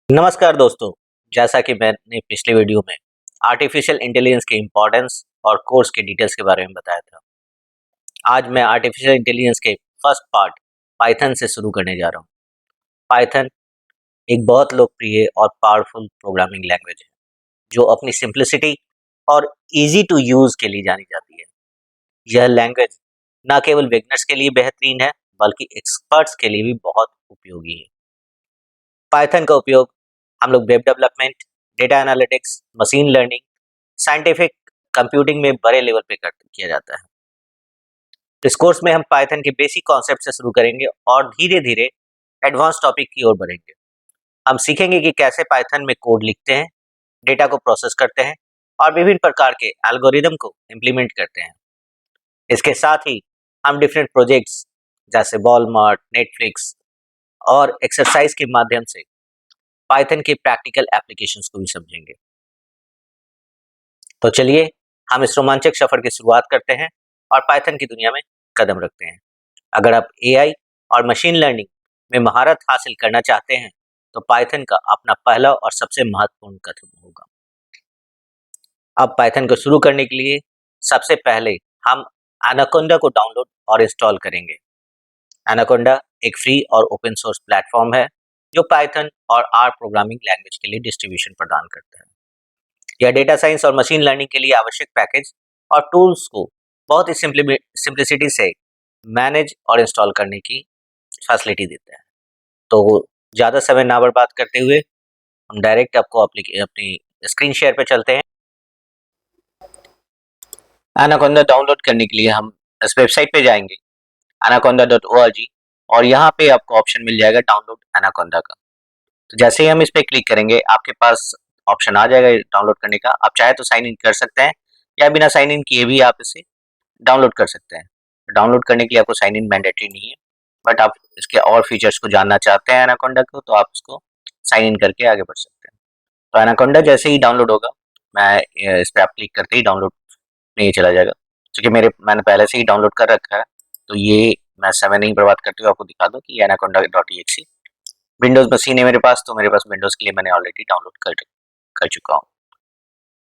नमस्कार दोस्तों। जैसा कि मैंने पिछले वीडियो में आर्टिफिशियल इंटेलिजेंस के इम्पोर्टेंस और कोर्स के डिटेल्स के बारे में बताया था। आज मैं आर्टिफिशियल इंटेलिजेंस के फर्स्ट पार्ट पाइथन से शुरू करने जा रहा हूँ। पाइथन एक बहुत लोकप्रिय और पावरफुल प्रोग्रामिंग लैंग्वेज है जो अपनी सिंप्लिसिटी और इजी टू यूज़ के लिए जानी जाती है। यह लैंग्वेज न केवल बिगिनर्स के लिए बेहतरीन है बल्कि एक्सपर्ट्स के लिए भी बहुत उपयोगी है। पाइथन का उपयोग हम लोग web development, data analytics, machine learning, scientific computing में बड़े लेवल पे किया जाता है। इस कोर्स में हम पाइथन के बेसिक कॉन्सेप्ट से शुरू करेंगे और धीरे धीरे एडवांस टॉपिक की ओर बढ़ेंगे। हम सीखेंगे कि कैसे पाइथन में कोड लिखते हैं, डेटा को प्रोसेस करते हैं और विभिन्न प्रकार के एल्गोरिदम को इम्प्लीमेंट करते हैं। इसके साथ ही हम डिफरेंट प्रोजेक्ट्स जैसे वॉलमार्ट, नेटफ्लिक्स और एक्सरसाइज के माध्यम से पाइथन के प्रैक्टिकल एप्लीकेशंस को भी समझेंगे। तो चलिए हम इस रोमांचक सफर की शुरुआत करते हैं और पाइथन की दुनिया में कदम रखते हैं। अगर आप एआई और मशीन लर्निंग में महारत हासिल करना चाहते हैं तो पाइथन का अपना पहला और सबसे महत्वपूर्ण कदम होगा। अब पाइथन को शुरू करने के लिए सबसे पहले हम एनाकोंडा को डाउनलोड और इंस्टॉल करेंगे। एनाकोंडा एक फ्री और ओपन सोर्स प्लेटफॉर्म है जो पाइथन और आर प्रोग्रामिंग लैंग्वेज के लिए डिस्ट्रीब्यूशन प्रदान करता है। यह डेटा साइंस और मशीन लर्निंग के लिए आवश्यक पैकेज और टूल्स को बहुत ही सिंप्लिसिटी से मैनेज और इंस्टॉल करने की फैसिलिटी देता है। तो ज़्यादा समय ना बर्बाद करते हुए हम डायरेक्ट आपको अपनी स्क्रीन शेयर पे चलते हैं। एनाकोंडा डाउनलोड करने के लिए हम इस वेबसाइट पे जाएंगे anaconda.org और यहाँ पे आपको ऑप्शन मिल जाएगा डाउनलोड एनाकोंडा का। तो जैसे ही हम इस पे क्लिक करेंगे आपके पास ऑप्शन आ जाएगा डाउनलोड करने का। आप चाहे तो साइन इन कर सकते हैं या बिना साइन इन किए भी आप इसे डाउनलोड कर सकते हैं। डाउनलोड करने के लिए आपको साइन इन मैंडेटरी नहीं है, बट आप इसके और फीचर्स को जानना चाहते हैं एनाकोंडा को तो आप इसको साइन इन करके आगे बढ़ सकते हैं। तो एनाकोंडा जैसे ही डाउनलोड होगा मैं इस पर आप क्लिक करते ही डाउनलोड में ये चला जाएगा। क्योंकि मैंने पहले से ही डाउनलोड कर रखा है तो ये मैं समय नहीं बर्बाद करते हुए आपको दिखा दूँ कि एनाकोंडा.exe विंडोज़ मशीन है मेरे पास, तो मेरे पास विंडोज़ के लिए मैंने ऑलरेडी डाउनलोड कर चुका हूँ।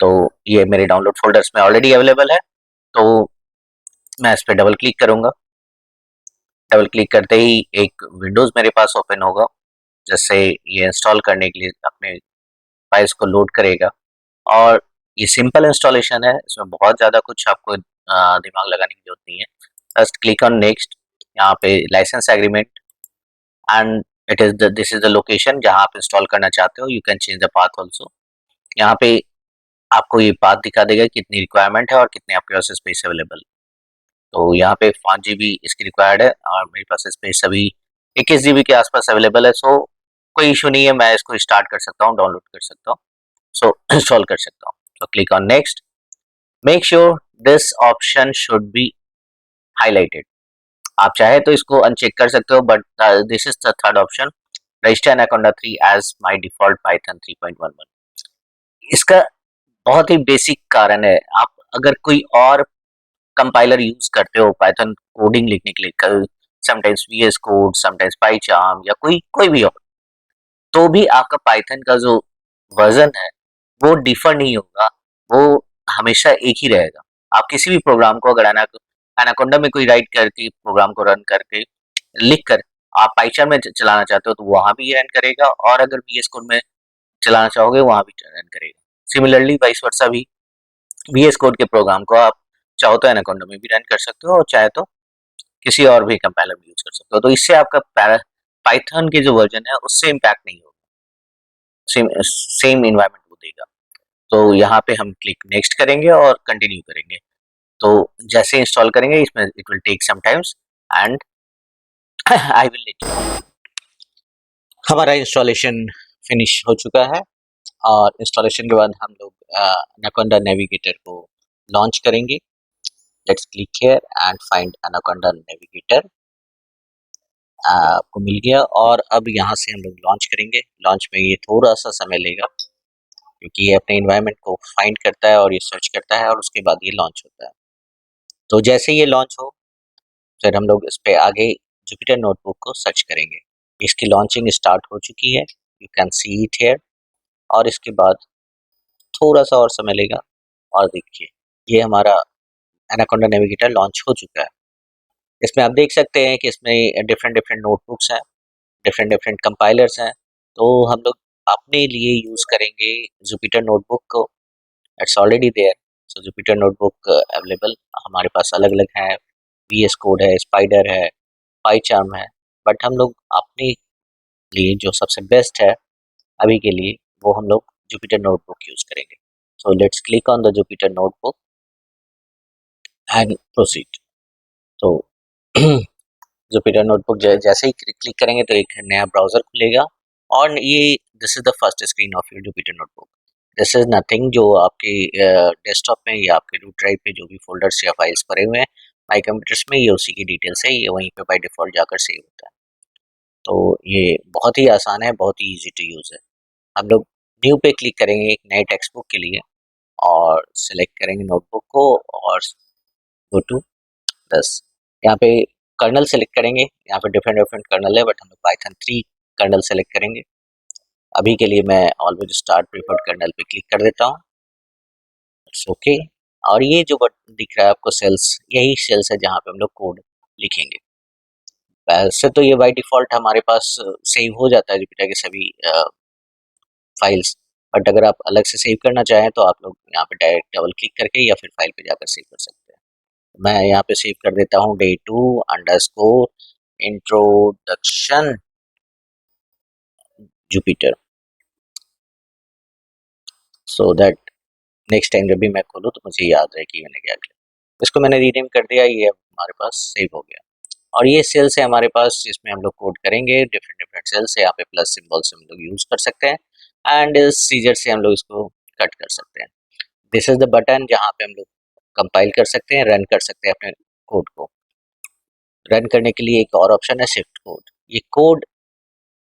तो ये मेरे डाउनलोड फ़ोल्डर्स में ऑलरेडी अवेलेबल है। तो मैं इस पे डबल क्लिक करूँगा। डबल क्लिक करते ही एक विंडोज़ मेरे पास ओपन होगा, जिससे ये इंस्टॉल करने के लिए अपने फाइल्स को लोड करेगा। और ये सिंपल इंस्टॉलेशन है, इसमें बहुत ज़्यादा कुछ आपको दिमाग लगाने की ज़रूरत नहीं है। जस्ट क्लिक ऑन नेक्स्ट, यहाँ पे license agreement and this is the location जहाँ आप इंस्टॉल करना चाहते हो। You can change the path also. यहाँ पे आपको ये पाथ दिखा देगा कितनी रिक्वायरमेंट है और कितने आपके पास स्पेस अवेलेबल। तो यहाँ पे 5 GB इसकी रिक्वायर्ड है और मेरे पास स्पेस अभी 21 GB के आसपास अवेलेबल है। सो कोई इशू नहीं है, मैं इसको स्टार्ट कर सकता हूँ, डाउनलोड कर सकता हूँ, सो इंस्टॉल कर सकता हूँ। तो click on next. Make sure this option should be highlighted. आप चाहे तो इसको अनचेक कर सकते हो, but this is the third option, register Anaconda 3 as my default Python 3.11। इसका बहुत ही बेसिक कारण है, आप अगर कोई और कंपाइलर यूज करते हो पाइथन कोडिंग लिखने के लिए, समटाइम्स वीएस कोड, समटाइम्स पाइचार्म या कोई कोई भी और, तो भी आपका पाइथन का जो वर्जन है वो डिफर नहीं होगा, वो हमेशा एक ही रहेगा। आप किसी भी प्रोग्राम को अगर एनाकोंडा में कोई राइट करके प्रोग्राम को रन करके लिख कर आप पाइचार्म में चलाना चाहते हो तो वहां भी ये रन करेगा, और अगर वीएस कोड में चलाना चाहोगे वहां भी रन करेगा। सिमिलरली वाइस वर्सा भी वीएस कोड के प्रोग्राम को आप चाहो तो एनाकोंडा में भी रन कर सकते हो और चाहे तो किसी और भी कंपाइलर में यूज कर सकते हो। तो इससे आपका पाइथन के जो वर्जन है उससे इम्पैक्ट नहीं होगा, सेम इन्वायरमेंट वो देगा। तो यहाँ पे हम क्लिक नेक्स्ट करेंगे और कंटिन्यू करेंगे। तो जैसे इंस्टॉल करेंगे इसमें it will take some times and I will let you. हमारा इंस्टॉलेशन फिनिश हो चुका है और इंस्टॉलेशन के बाद हम लोग एनाकोंडा नेविगेटर को लॉन्च करेंगे। Let's click here and find Anaconda Navigator. आपको मिल गया और अब यहाँ से हम लोग लॉन्च करेंगे। लॉन्च में ये थोड़ा सा समय लेगा क्योंकि ये अपने इन्वायरमेंट को फाइंड करता है और ये सर्च करता है और उसके बाद ये लॉन्च होता है। तो जैसे ये लॉन्च हो फिर हम लोग इस पे आगे जुपिटर नोटबुक को सर्च करेंगे। इसकी लॉन्चिंग स्टार्ट हो चुकी है you can see it here. और इसके बाद थोड़ा सा और समय लेगा और देखिए ये हमारा एनाकोंडा नेविगेटर लॉन्च हो चुका है। इसमें आप देख सकते हैं कि इसमें डिफरेंट डिफरेंट नोटबुक्स हैं, डिफरेंट डिफरेंट कंपाइलर्स हैं। तो हम लोग अपने लिए यूज़ करेंगे जुपिटर नोटबुक को। It's already there. So Jupyter notebook available हमारे पास अलग अलग हैं, वीएस कोड है, स्पाइडर है, पाईचार्म है। बट हम लोग अपने लिए जो सबसे बेस्ट है अभी के लिए वो हम लोग जुपिटर नोटबुक यूज़ करेंगे। So let's click on the Jupyter notebook and proceed. तो जुपिटर नोटबुक जैसे ही क्लिक करेंगे तो एक नया ब्राउज़र खुलेगा और ये this is the first screen of your Jupyter notebook. This is nothing जो आपके डेस्कटॉप में या आपके रूट ड्राइव पे जो भी फ़ोल्डर्स या फाइल्स पड़े हुए हैं, माई कंप्यूटर्स में ये उसी की डिटेल्स है, ये वहीं पे बाय डिफ़ॉल्ट जाकर सेव होता है। तो ये बहुत ही आसान है, बहुत ही ईज़ी टू यूज़ है। हम लोग न्यू पे क्लिक करेंगे एक नए टेक्स्ट बुक के लिए और सेलेक्ट करेंगे नोटबुक को और गो टू 10। यहाँ पे कर्नल सेलेक्ट करेंगे, यहाँ पे डिफरेंट डिफरेंट कर्नल है बट हम लोग पाइथन 3 कर्नल सेलेक्ट करेंगे। अभी के लिए मैं ऑलवेज स्टार्ट प्रीफर्ड कर्नल पे क्लिक कर देता हूँ। It's okay. और ये जो बटन दिख रहा है आपको सेल्स, यही सेल्स है जहाँ पे हम लोग कोड लिखेंगे। वैसे तो ये बाय डिफ़ॉल्ट हमारे पास सेव हो जाता है जुपिटर के सभी फाइल्स, बट अगर आप अलग से सेव करना चाहें तो आप लोग यहाँ पे डायरेक्ट डबल क्लिक करके या फिर फाइल पे जाकर सेव कर सकते हैं। मैं यहाँ पे सेव कर देता हूँ day2 underscore introduction Jupiter, so that next time जब भी मैं खोलूँ तो मुझे याद रहे कि मैंने क्या किया। इसको मैंने रीनेम कर दिया, ये अब हमारे पास सेव हो गया। और ये सेल्स है हमारे पास जिसमें हम लोग कोड करेंगे, डिफरेंट डिफरेंट सेल्स है। यहाँ पे प्लस सिंबल से हम लोग यूज़ कर सकते हैं एंड सीजर से हम लोग इसको कट कर सकते हैं। दिस इज द बटन जहाँ पे हम लोग कंपाइल कर सकते हैं, रन कर सकते हैं अपने कोड को। रन करने के लिए एक और ऑप्शन है शिफ्ट कोड। ये कोड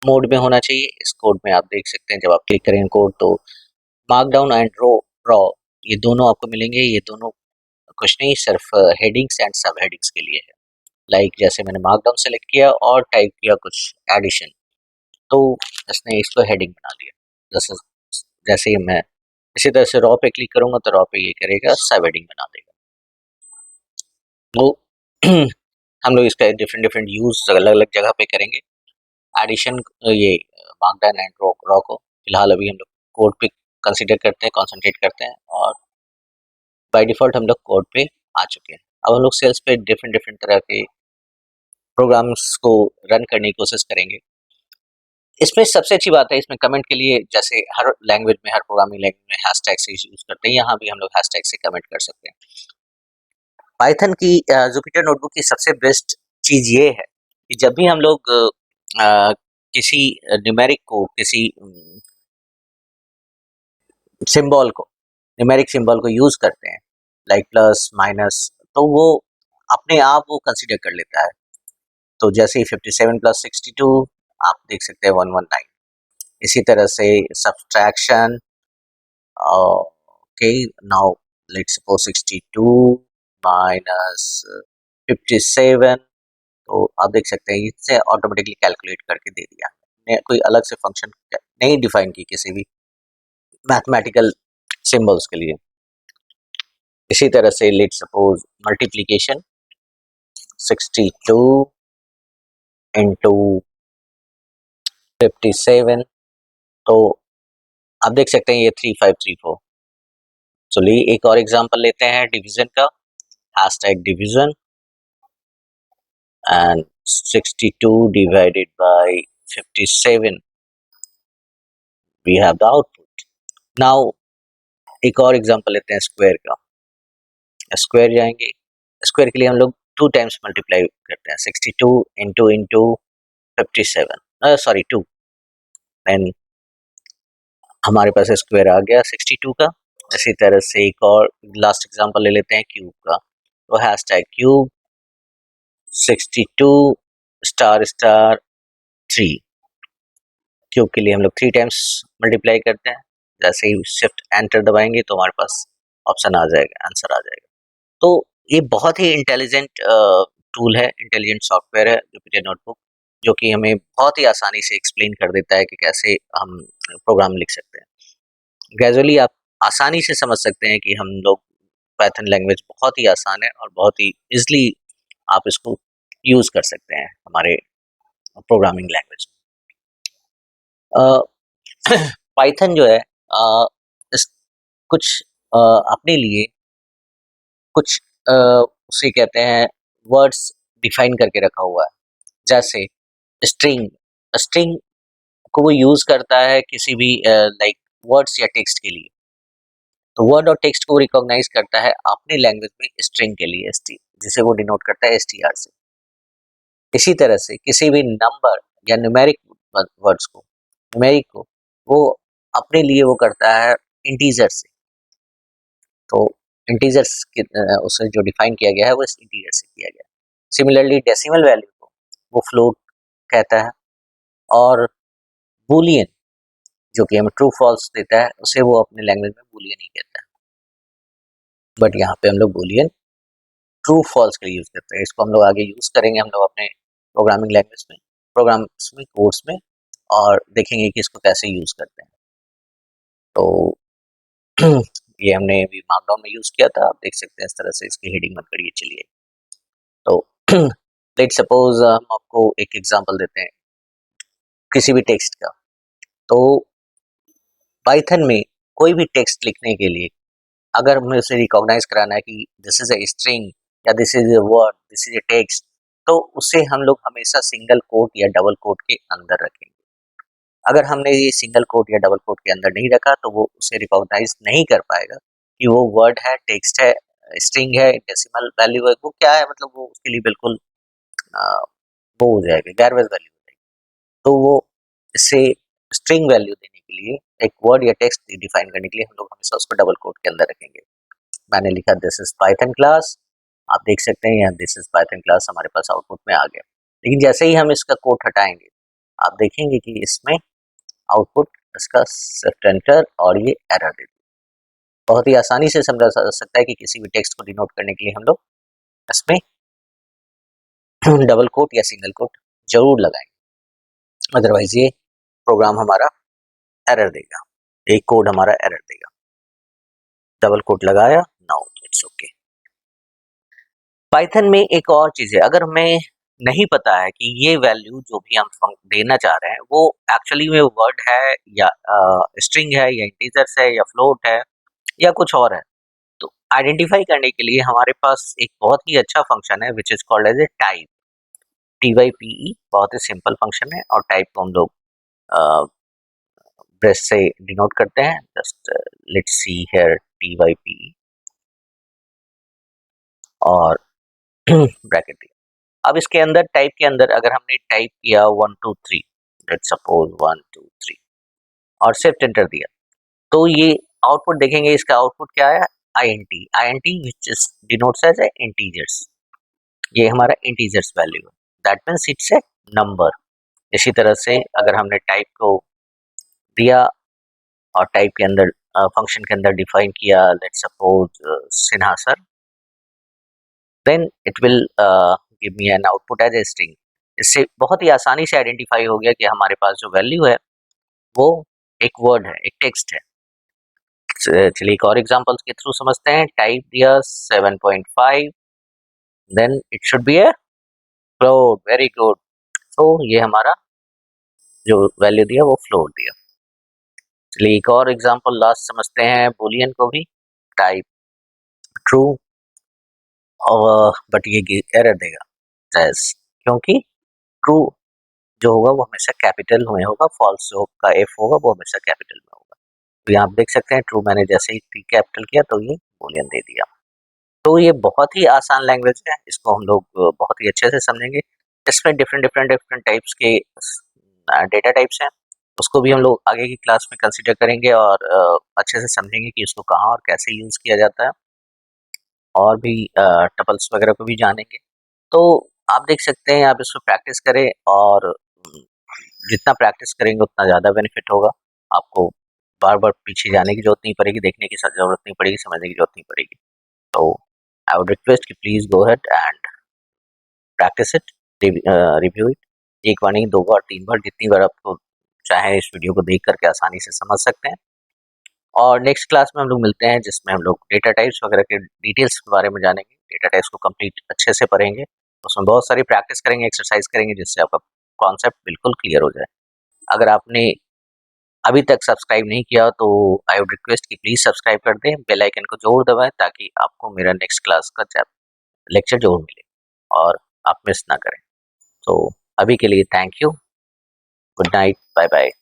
मोड में होना चाहिए। इस कोड में आप देख सकते हैं जब आप क्लिक करेंगे कोड तो मार्कडाउन एंड रॉ ये दोनों आपको मिलेंगे। ये दोनों कुछ नहीं, सिर्फ हेडिंग्स एंड सब हेडिंग्स के लिए है। लाइक जैसे मैंने मार्कडाउन सेलेक्ट किया और टाइप किया कुछ एडिशन, तो इसने इसको हेडिंग बना दिया। जैसे जैसे ही मैं इसी तरह से रॉ पे क्लिक करूंगा तो रॉ पे ये करेगा सब हेडिंग बना देगा। तो हम लोग इसका डिफरेंट डिफरेंट यूज अलग अलग जगह पे करेंगे। एडिशन ये मार्कडाउन एंड रॉ को फिलहाल अभी हम लोग कोड पे कंसिडर करते हैं, कॉन्सेंट्रेट करते हैं और बाय डिफ़ॉल्ट हम लोग कोड पे आ चुके हैं। अब हम लोग सेल्स पे डिफरेंट डिफरेंट तरह के प्रोग्राम्स को रन करने की कोशिश करेंगे। इसमें सबसे अच्छी बात है इसमें कमेंट के लिए, जैसे हर लैंग्वेज में, हर प्रोग्रामिंग लैंग्वेज में हैशटैग से यूज़ करते हैं, यहाँ भी हम लोग हैशटैग से कमेंट कर सकते हैं। पाइथन की जुपिटर नोटबुक की सबसे बेस्ट चीज़ ये है कि जब भी हम लोग किसी न्यूमेरिक को, किसी सिंबल को, न्यूमेरिक सिंबल को यूज़ करते हैं लाइक प्लस माइनस, तो वो अपने आप वो कंसीडर कर लेता है। तो जैसे ही 57 प्लस 62 आप देख सकते हैं 119। इसी तरह से subtraction, okay now let's suppose 62 minus 57, तो आप देख सकते हैं इससे ऑटोमेटिकली कैलकुलेट करके दे दिया। कोई अलग से फंक्शन नहीं डिफाइन की किसी भी मैथमेटिकल सिंबल्स के लिए। इसी तरह से लेट्स सपोज मल्टीप्लिकेशन 62 इंटू 57, तो आप देख सकते हैं ये 3534। चलिए एक और एग्जांपल लेते हैं डिवीजन का, hashtag division and 62 divided by 57 we have the output. Now एक और एग्जांपल लेते हैं स्क्वायर का। स्क्वायर जाएंगे, स्क्वायर के लिए हम लोग 2 टाइम्स मल्टीप्लाई करते हैं, 62 इंटू इंटू 57, सॉरी 2, एंड हमारे पास स्क्वायर आ गया 62 का। इसी तरह से एक और लास्ट एग्जांपल ले लेते हैं क्यूब का, तो hashtag cube 62 star star 3। Cube के लिए हम लोग 3 टाइम्स मल्टीप्लाई करते हैं। जैसे ही शिफ्ट एंटर दबाएंगे तो हमारे पास ऑप्शन आ जाएगा, आंसर आ जाएगा। तो ये बहुत ही इंटेलिजेंट टूल है, इंटेलिजेंट सॉफ्टवेयर है जुपिटर नोटबुक। जो कि हमें बहुत ही आसानी से एक्सप्लेन कर देता है कि कैसे हम प्रोग्राम लिख सकते हैं। ग्रेजुअली आप आसानी से समझ सकते हैं कि हम लोग पाइथन लैंग्वेज बहुत ही आसान है और बहुत ही ईज़िली आप इसको यूज़ कर सकते हैं हमारे प्रोग्रामिंग लैंग्वेज में। पाइथन जो है इस कुछ अपने लिए कुछ उसे कहते हैं वर्ड्स डिफाइन करके रखा हुआ है। जैसे स्ट्रिंग, स्ट्रिंग को वो यूज़ करता है किसी भी लाइक वर्ड्स या टेक्स्ट के लिए। तो वर्ड और टेक्स्ट को रिकॉग्नाइज करता है अपनी लैंग्वेज में स्ट्रिंग के लिए st, जिसे वो डिनोट करता है str से। इसी तरह से किसी भी नंबर या न्यूमेरिक वर्ड्स को, न्यूमेरिक को वो अपने लिए वो करता है इंटीजर से। तो इंटीजर्स उसे जो डिफाइन किया गया है वो इस इंटीजर से किया गया है। सिमिलरली डेसिमल वैल्यू को वो फ्लोट कहता है और बूलियन जो कि हमें ट्रू फॉल्स देता है उसे वो अपने लैंग्वेज में बूलियन ही कहता है। बट यहाँ पे हम लोग बूलियन ट्रू फॉल्स के लिए यूज़ करते हैं। इसको हम लोग आगे यूज़ करेंगे हम लोग अपने प्रोग्रामिंग लैंग्वेज में, प्रोग्राम्स में, कोड्स में और देखेंगे कि इसको कैसे यूज़ करते हैं। तो ये हमने अभी मार्कडाउन में यूज़ किया था, आप देख सकते हैं इस तरह से इसकी हेडिंग मत करिए चलिए। तो लेट्स सपोज हम आपको एक एग्जांपल देते हैं किसी भी टेक्स्ट का। तो पाइथन में कोई भी टेक्स्ट लिखने के लिए अगर हमें उसे रिकॉग्नाइज कराना है कि दिस इज अ स्ट्रिंग या this is a word, this is a text, तो उसे हम लोग हमेशा सिंगल कोट या डबल कोट के अंदर रखेंगे। अगर हमने ये सिंगल कोट या डबल कोट के अंदर नहीं रखा तो वो उसे रिकॉग्नाइज नहीं कर पाएगा कि वो वर्ड है, टेक्स्ट है, स्ट्रिंग है, डेसिमल वैल्यू है, वो क्या है, मतलब वो उसके लिए बिल्कुल वो हो जाएगा, गैरवैज वैल्यू हो जाएगी। तो वो इससे स्ट्रिंग वैल्यू देने के लिए, एक वर्ड या टेक्स्ट डिफाइन करने के लिए हम लोग हमेशा उसको डबल कोट के अंदर रखेंगे। मैंने लिखा दिस इज पाइथन क्लास, आप देख सकते हैं यहाँ दिस इज पाइथन क्लास हमारे पास आउटपुट में आ गया। लेकिन जैसे ही हम इसका कोट हटाएंगे आप देखेंगे कि इसमें आउटपुट इसका शिफ्ट एंटर और ये एरर दे देगा। बहुत ही आसानी से समझा जा सकता है कि किसी भी टेक्स्ट को डिनोट करने के लिए हम लोग इसमें डबल कोट या सिंगल कोट जरूर लगाएंगे, अदरवाइज ये प्रोग्राम हमारा एरर देगा, एक कोड हमारा एरर देगा। डबल कोट लगाया, नाउ इट्स ओके। पाइथन में एक और चीज़ है, अगर हमें नहीं पता है कि ये वैल्यू जो भी हम देना चाह रहे हैं वो एक्चुअली में वर्ड है या स्ट्रिंग है या इंटीजर्स है या फ्लोट है या कुछ और है, तो आइडेंटिफाई करने के लिए हमारे पास एक बहुत ही अच्छा फंक्शन है which is called as a type, TYPE। बहुत ही सिंपल फंक्शन है और टाइप को हम लोग ब्रेस से डिनोट करते हैं। Just let's see here TYPE और ब्रैकेट दिया। अब इसके अंदर टाइप के अंदर अगर हमने टाइप किया 1 2 3, लेट्स सपोज 1 2 3 और शिफ्ट एंटर दिया, तो ये आउटपुट देखेंगे, इसका आउटपुट क्या है, INT which is denotes as integers. ये हमारा इंटीजर्स वैल्यू है, that means it's a number. इसी तरह से अगर हमने टाइप को दिया और टाइप के अंदर फंक्शन के अंदर डिफाइन किया let's suppose Sinha sir, then it will give me an output as a string. इससे बहुत ही आसानी से आइडेंटिफाई हो गया कि हमारे पास जो वैल्यू है वो एक वर्ड है, एक टेक्स्ट है। चलिए एक और एग्जांपल्स के थ्रू समझते हैं। टाइप दिया 7.5, then it should be a float, very good. तो ये हमारा जो वैल्यू दिया वो फ्लोट दिया। चलिए एक और एग्जांपल लास्ट समझते हैं, बूलियन को भी। टाइप ट्रू और बट ये एरर देगा जैस, क्योंकि ट्रू जो होगा वो हमेशा कैपिटल में होगा, फॉल्स जो का एफ होगा वो हमेशा कैपिटल में होगा। तो यहाँ आप देख सकते हैं ट्रू मैंने जैसे ही कैपिटल किया तो ये बूलियन दे दिया। तो ये बहुत ही आसान लैंग्वेज है, इसको हम लोग बहुत ही अच्छे से समझेंगे। इसमें डिफरेंट टाइप्स के डेटा टाइप्स हैं, उसको भी हम लोग आगे की क्लास में कंसिडर करेंगे और अच्छे से समझेंगे कि उसको कहाँ और कैसे यूज़ किया जाता है, और भी टपल्स वगैरह को भी जानेंगे। तो आप देख सकते हैं, आप इसको प्रैक्टिस करें और जितना प्रैक्टिस करेंगे उतना ज़्यादा बेनिफिट होगा। आपको बार-बार पीछे जाने की ज़रूरत नहीं पड़ेगी, देखने की ज़रूरत नहीं पड़ेगी, समझने की ज़रूरत नहीं पड़ेगी। तो I would request you please go ahead and practice it, review it. एक बार नहीं, 2 बार, 3 बार, जितनी बार आपको चाहे इस वीडियो को देख कर के आसानी से समझ सकते हैं। और नेक्स्ट क्लास में हम लोग मिलते हैं, जिसमें हम लोग डेटा टाइप्स वगैरह के डिटेल्स के बारे में जानेंगे। डेटा टाइप्स को कंप्लीट अच्छे से पढ़ेंगे, उसमें बहुत सारी प्रैक्टिस करेंगे, एक्सरसाइज करेंगे, जिससे आपका कॉन्सेप्ट बिल्कुल क्लियर हो जाए। अगर आपने अभी तक सब्सक्राइब नहीं किया तो आई वुड रिक्वेस्ट कि प्लीज़ सब्सक्राइब कर दें, बेल आइकन को ज़रूर दबाएँ, ताकि आपको मेरा नेक्स्ट क्लास का लेक्चर ज़रूर मिले और आप मिस ना करें। तो अभी के लिए thank you, good night, bye bye.